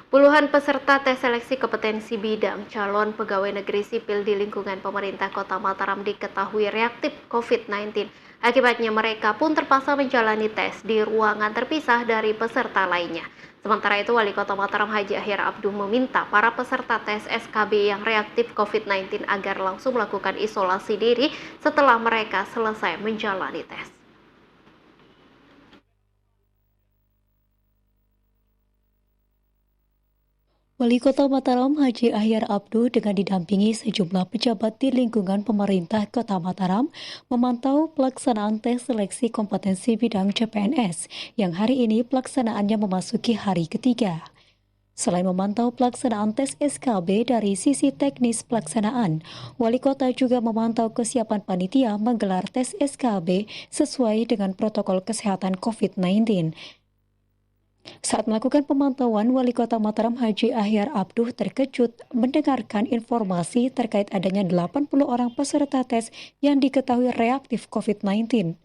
Puluhan peserta tes seleksi kompetensi bidang calon pegawai negeri sipil di lingkungan pemerintah Kota Mataram diketahui reaktif COVID-19. Akibatnya mereka pun terpaksa menjalani tes di ruangan terpisah dari peserta lainnya. Sementara itu, Wali Kota Mataram Haji Ahyar Abduh meminta para peserta tes SKB yang reaktif COVID-19 agar langsung melakukan isolasi diri setelah mereka selesai menjalani tes. Wali Kota Mataram Haji Ahyar Abduh dengan didampingi sejumlah pejabat di lingkungan pemerintah Kota Mataram memantau pelaksanaan tes seleksi kompetensi bidang CPNS yang hari ini pelaksanaannya memasuki hari ketiga. Selain memantau pelaksanaan tes SKB dari sisi teknis pelaksanaan, Wali Kota juga memantau kesiapan panitia menggelar tes SKB sesuai dengan protokol kesehatan COVID-19. Saat melakukan pemantauan, Wali Kota Mataram Haji Ahyar Abduh terkejut mendengarkan informasi terkait adanya 80 orang peserta tes yang diketahui reaktif COVID-19.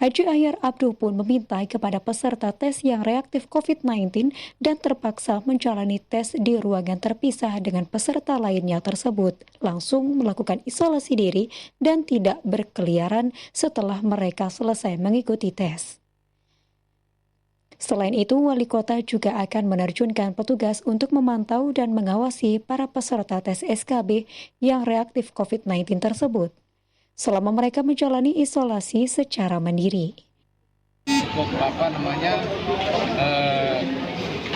Haji Ahyar Abduh pun meminta kepada peserta tes yang reaktif COVID-19 dan terpaksa menjalani tes di ruangan terpisah dengan peserta lainnya tersebut, langsung melakukan isolasi diri dan tidak berkeliaran setelah mereka selesai mengikuti tes. Selain itu, Wali Kota juga akan menerjunkan petugas untuk memantau dan mengawasi para peserta tes SKB yang reaktif COVID-19 tersebut, selama mereka menjalani isolasi secara mandiri.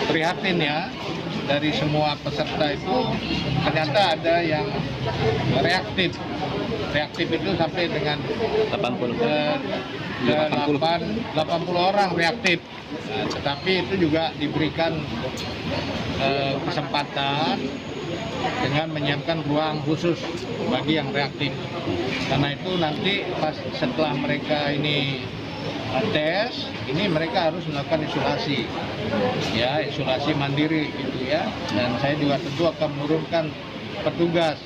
Prihatin ya, dari semua peserta itu ternyata ada yang reaktif. Reaktif itu sampai dengan 80 orang reaktif. Nah, tetapi itu juga diberikan kesempatan dengan menyiapkan ruang khusus bagi yang reaktif. Karena itu nanti pas setelah mereka ini tes, ini mereka harus melakukan isolasi, ya, isolasi mandiri gitu ya. Dan saya juga tentu akan menurunkan petugas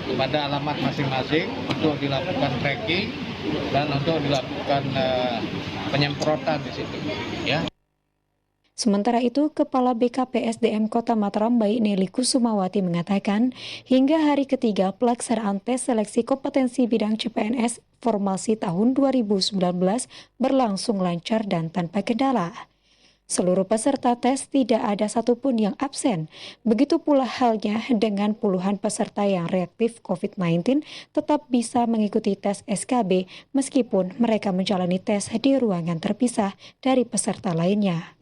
kepada alamat masing-masing untuk dilakukan tracking dan untuk dilakukan penyemprotan di situ, ya. Sementara itu, Kepala BKPSDM Kota Mataram Baik Nelly Kusumawati mengatakan, hingga hari ketiga pelaksanaan tes seleksi kompetensi bidang CPNS formasi tahun 2019 berlangsung lancar dan tanpa kendala. Seluruh peserta tes tidak ada satupun yang absen. Begitu pula halnya dengan puluhan peserta yang reaktif COVID-19 tetap bisa mengikuti tes SKB meskipun mereka menjalani tes di ruangan terpisah dari peserta lainnya.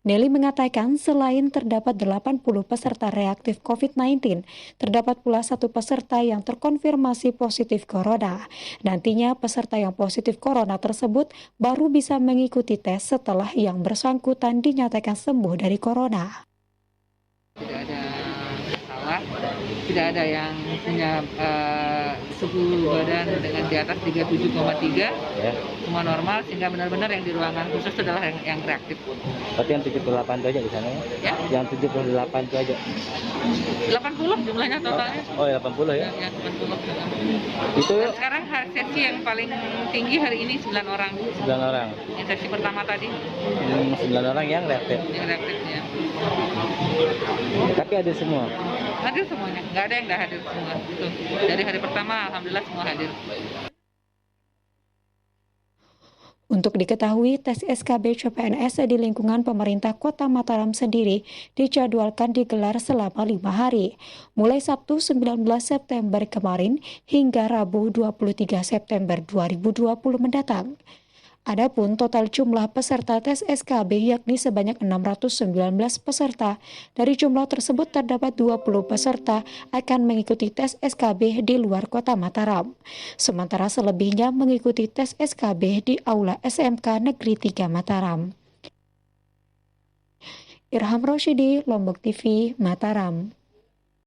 Nelly mengatakan selain terdapat 80 peserta reaktif COVID-19, terdapat pula satu peserta yang terkonfirmasi positif corona. Nantinya peserta yang positif corona tersebut baru bisa mengikuti tes setelah yang bersangkutan dinyatakan sembuh dari corona. Tidak ada masalah, tidak ada yang punya suhu badan dengan di atas 37,3, ya. Semua normal, sehingga benar-benar yang di ruangan khusus adalah yang reaktif. Berarti yang 78 itu aja di sana ya? Yang 78 itu aja? 80 jumlahnya totalnya. Oh ya 80 ya? Ya 80. Itu dan sekarang sesi yang paling tinggi hari ini 9 orang. 9 orang? Yang sesi pertama tadi. 9 orang yang reaktif? Yang reaktif, ya. Tapi ada semua? Hadir semuanya, nggak ada yang nggak hadir semua. Tuh. Dari hari pertama, alhamdulillah semua hadir. Untuk diketahui, tes SKB CPNS di lingkungan pemerintah Kota Mataram sendiri dijadwalkan digelar selama 5 hari, mulai Sabtu 19 September kemarin hingga Rabu 23 September 2020 mendatang. Adapun total jumlah peserta tes SKB yakni sebanyak 619 peserta. Dari jumlah tersebut terdapat 20 peserta akan mengikuti tes SKB di luar Kota Mataram. Sementara selebihnya mengikuti tes SKB di Aula SMK Negeri 3 Mataram. Irham Rosyidi, Lombok TV, Mataram.